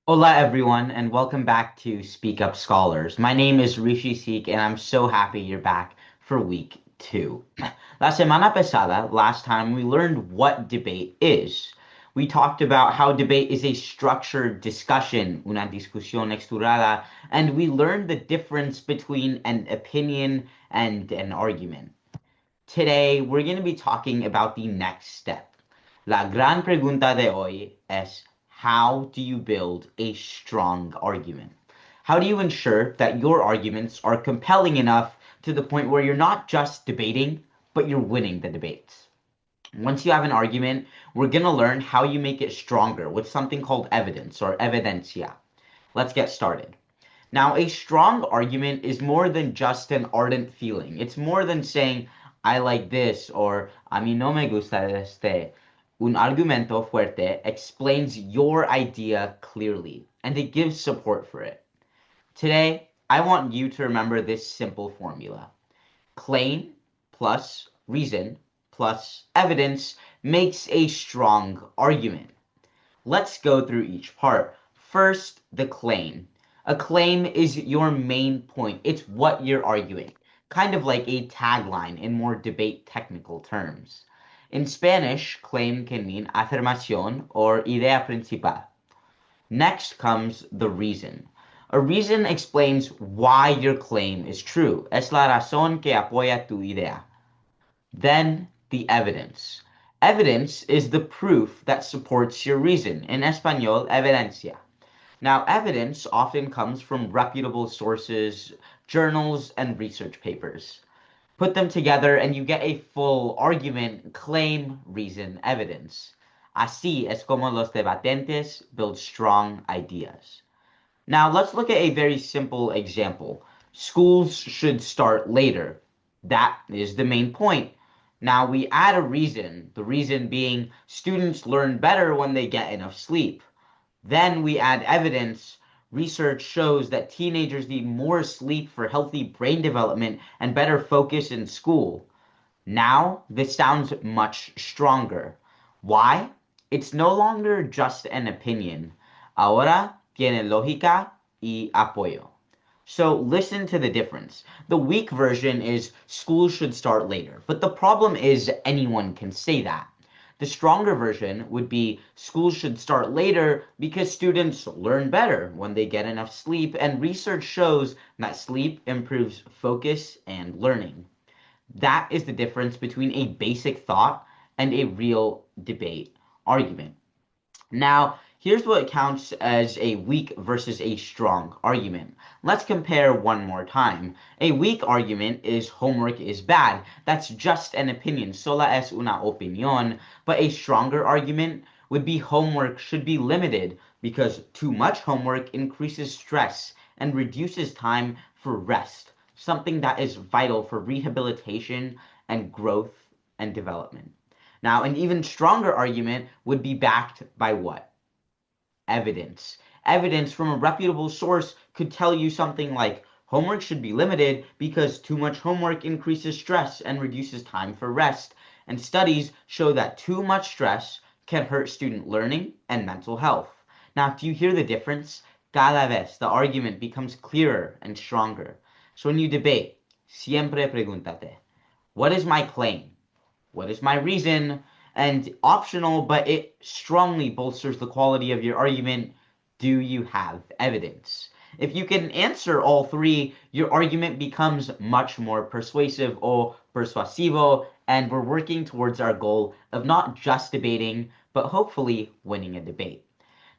Hola everyone, and welcome back to SpeakUp Scholars. My name is Rishi Seek, and I'm so happy you're back for week 2. La semana pasada, last time, we learned what debate is. We talked about how debate is a structured discussion, una discusión estructurada, and we learned the difference between an opinion and an argument. Today, we're going to be talking about the next step. La gran pregunta de hoy es, how do you build a strong argument? How do you ensure that your arguments are compelling enough to the point where you're not just debating, but you're winning the debates? Once you have an argument, we're going to learn how you make it stronger with something called evidence or evidencia. Let's get started. Now, a strong argument is more than just an ardent feeling. It's more than saying, I like this, or a mí no me gusta este. Un argumento fuerte explains your idea clearly, and it gives support for it. Today, I want you to remember this simple formula. Claim plus reason plus evidence makes a strong argument. Let's go through each part. First, the claim. A claim is your main point. It's what you're arguing, kind of like a tagline in more debate technical terms. In Spanish, claim can mean afirmación or idea principal. Next comes the reason. A reason explains why your claim is true. Es la razón que apoya tu idea. Then the evidence. Evidence is the proof that supports your reason. In Espanol, evidencia. Now, evidence often comes from reputable sources, journals, and research papers. Put them together and you get a full argument, claim, reason, evidence. Así es como los debatentes build strong ideas. Now, let's look at a very simple example. Schools should start later. That is the main point. Now we add a reason, the reason being students learn better when they get enough sleep. Then we add evidence. Research shows that teenagers need more sleep for healthy brain development and better focus in school. Now this sounds much stronger. Why? It's no longer just an opinion. Ahora tiene lógica y apoyo. So listen to the difference. The weak version is schools should start later, but the problem is anyone can say that. The stronger version would be schools should start later because students learn better when they get enough sleep, and research shows that sleep improves focus and learning. That is the difference between a basic thought and a real debate argument. Now, here's what counts as a weak versus a strong argument. Let's compare one more time. A weak argument is homework is bad. That's just an opinion. Sola es una opinión. But a stronger argument would be homework should be limited because too much homework increases stress and reduces time for rest, something that is vital for rehabilitation and growth and development. Now, an even stronger argument would be backed by what? Evidence. Evidence from a reputable source could tell you something like homework should be limited because too much homework increases stress and reduces time for rest. And studies show that too much stress can hurt student learning and mental health. Now, do you hear the difference? Cada vez the argument becomes clearer and stronger. So when you debate, siempre pregúntate, what is my claim? What is my reason? And optional, but it strongly bolsters the quality of your argument. Do you have evidence? If you can answer all three, your argument becomes much more persuasive or persuasivo, and we're working towards our goal of not just debating, but hopefully winning a debate.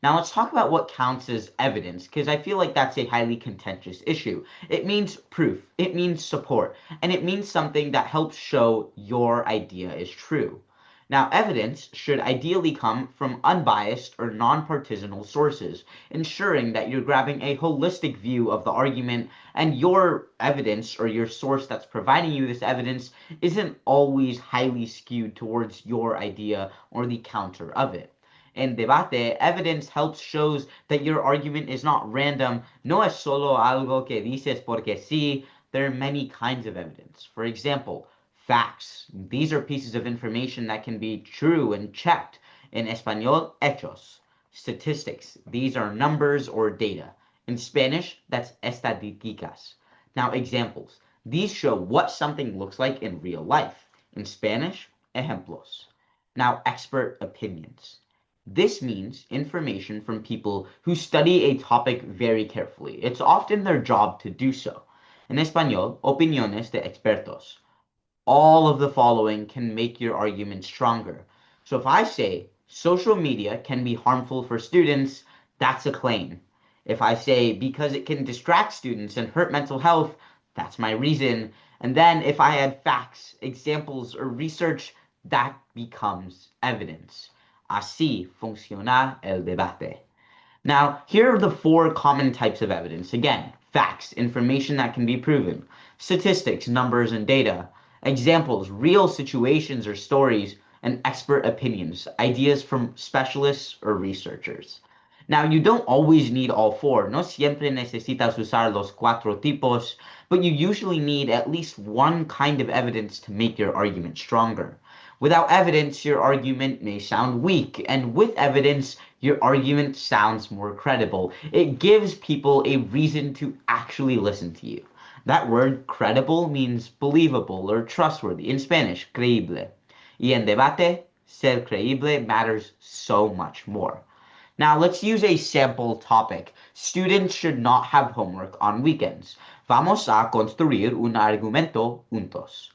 Now let's talk about what counts as evidence, because I feel like that's a highly contentious issue. It means proof, it means support, and it means something that helps show your idea is true. Now, evidence should ideally come from unbiased or non-partisanal sources, ensuring that you're grabbing a holistic view of the argument and your evidence or your source that's providing you this evidence isn't always highly skewed towards your idea or the counter of it. In debate, evidence helps shows that your argument is not random. No es solo algo que dices porque sí. There are many kinds of evidence. For example, facts. These are pieces of information that can be true and checked. In español, hechos. Statistics, these are numbers or data. In Spanish, that's estadísticas. Now, examples. These show what something looks like in real life. In Spanish, ejemplos. Now, expert opinions. This means information from people who study a topic very carefully. It's often their job to do so. En español, opiniones de expertos. All of the following can make your argument stronger. So if I say social media can be harmful for students, that's a claim. If I say because it can distract students and hurt mental health, that's my reason. And then if I add facts, examples, or research, that becomes evidence. Así funciona el debate. Now, here are the four common types of evidence. Again, facts, information that can be proven. Statistics, numbers and data. Examples, real situations or stories. And expert opinions, ideas from specialists or researchers. Now, you don't always need all four. No siempre necesitas usar los cuatro tipos, but you usually need at least one kind of evidence to make your argument stronger. Without evidence, your argument may sound weak, and with evidence, your argument sounds more credible. It gives people a reason to actually listen to you. That word, credible, means believable or trustworthy. In Spanish, creíble. Y en debate, ser creíble matters so much more. Now, let's use a sample topic. Students should not have homework on weekends. Vamos a construir un argumento juntos.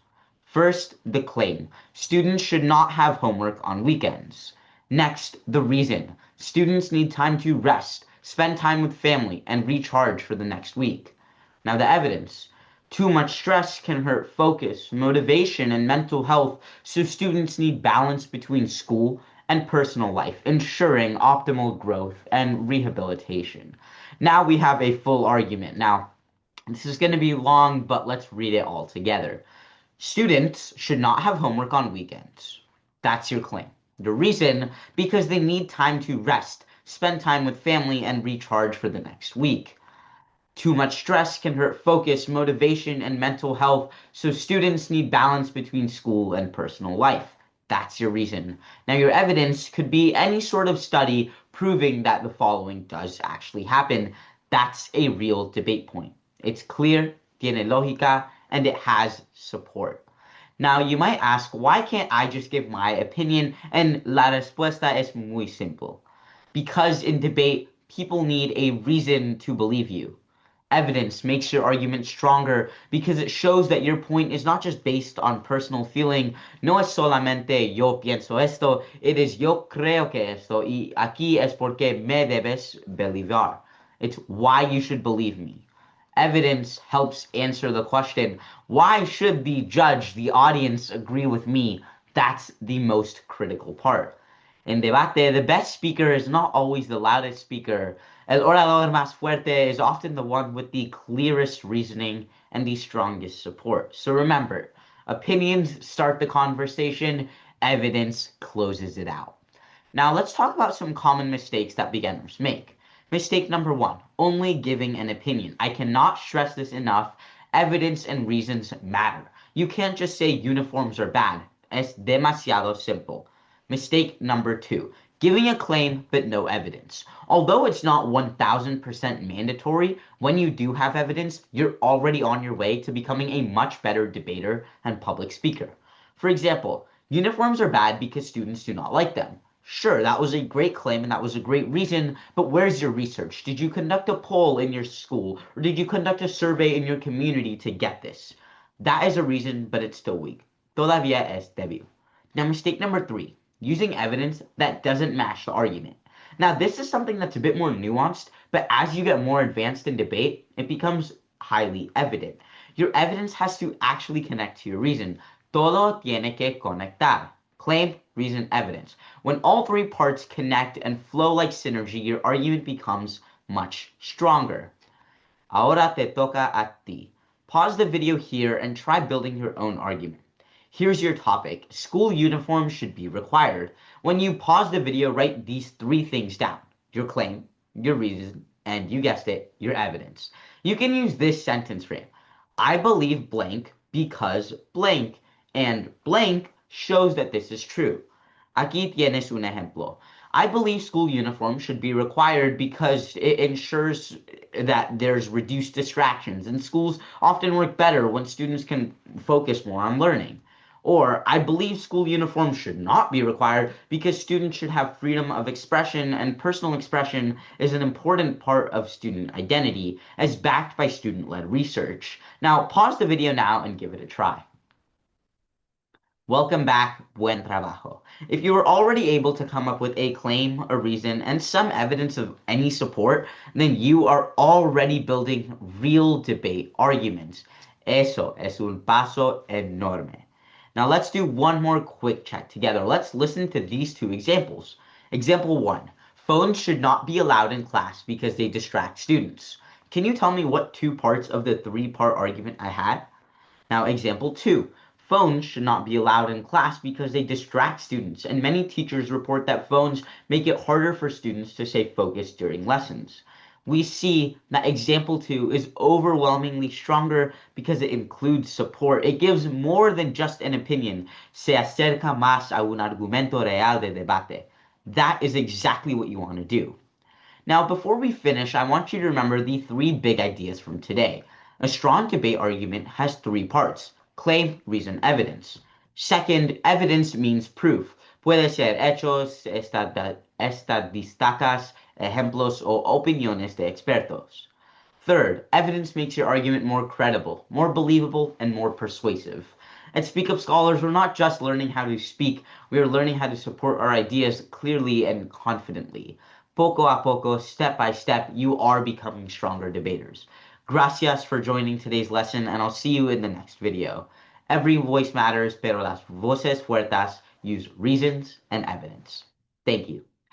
First, the claim. Students should not have homework on weekends. Next, the reason. Students need time to rest, spend time with family, and recharge for the next week. Now, the evidence. Too much stress can hurt focus, motivation, and mental health, so students need balance between school and personal life, ensuring optimal growth and rehabilitation. Now we have a full argument. Now, this is going to be long, but let's read it all together. Students should not have homework on weekends. That's your claim. The reason, because they need time to rest, spend time with family, and recharge for the next week. Too much stress can hurt focus, motivation, and mental health, so students need balance between school and personal life. That's your reason. Now, your evidence could be any sort of study proving that the following does actually happen. That's a real debate point. It's clear, tiene lógica, and it has support. Now, you might ask, why can't I just give my opinion? And la respuesta es muy simple. Because in debate, people need a reason to believe you. Evidence makes your argument stronger because it shows that your point is not just based on personal feeling. No es solamente yo pienso esto, it is yo creo que esto, y aquí es porque me debes belivar. It's why you should believe me. Evidence helps answer the question, why should the judge, the audience, agree with me? That's the most critical part. In debate, the best speaker is not always the loudest speaker. El orador más fuerte is often the one with the clearest reasoning and the strongest support. So remember, opinions start the conversation, evidence closes it out. Now let's talk about some common mistakes that beginners make. Mistake number one, only giving an opinion. I cannot stress this enough. Evidence and reasons matter. You can't just say uniforms are bad. Es demasiado simple. Mistake number two, giving a claim but no evidence. Although it's not 1000% mandatory, when you do have evidence, you're already on your way to becoming a much better debater and public speaker. For example, uniforms are bad because students do not like them. Sure, that was a great claim and that was a great reason, but where's your research? Did you conduct a poll in your school or did you conduct a survey in your community to get this? That is a reason, but it's still weak. Todavía es débil. Now, mistake number three, using evidence that doesn't match the argument. Now, this is something that's a bit more nuanced, but as you get more advanced in debate, it becomes highly evident. Your evidence has to actually connect to your reason. Todo tiene que conectar. Claim, reason, evidence. When all three parts connect and flow like synergy, your argument becomes much stronger. Ahora te toca a ti. Pause the video here and try building your own argument. Here's your topic. School uniforms should be required. When you pause the video, write these three things down. Your claim, your reason, and you guessed it, your evidence. You can use this sentence frame. I believe blank because blank, and blank shows that this is true. Aquí tienes un ejemplo. I believe school uniforms should be required because it ensures that there's reduced distractions, and schools often work better when students can focus more on learning. Or, I believe school uniforms should not be required because students should have freedom of expression, and personal expression is an important part of student identity, as backed by student-led research. Now, pause the video now and give it a try. Welcome back, buen trabajo. If you were already able to come up with a claim, a reason, and some evidence of any support, then you are already building real debate arguments. Eso es un paso enorme. Now let's do one more quick check together. Let's listen to these two examples. Example 1. Phones should not be allowed in class because they distract students. Can you tell me what two parts of the three-part argument I had? Now, example 2. Phones should not be allowed in class because they distract students, and many teachers report that phones make it harder for students to stay focused during lessons. We see that example 2 is overwhelmingly stronger because it includes support. It gives more than just an opinion. Se acerca más a un argumento real de debate. That is exactly what you want to do. Now, before we finish, I want you to remember the three big ideas from today. A strong debate argument has three parts: claim, reason, evidence. Second, evidence means proof. Puede ser hechos, estadísticas, ejemplos, o opiniones de expertos. Third, evidence makes your argument more credible, more believable, and more persuasive. At SpeakUp Scholars, we're not just learning how to speak, we are learning how to support our ideas clearly and confidently. Poco a poco, step by step, you are becoming stronger debaters. Gracias for joining today's lesson, and I'll see you in the next video. Every voice matters, pero las voces fuertes use reasons and evidence. Thank you.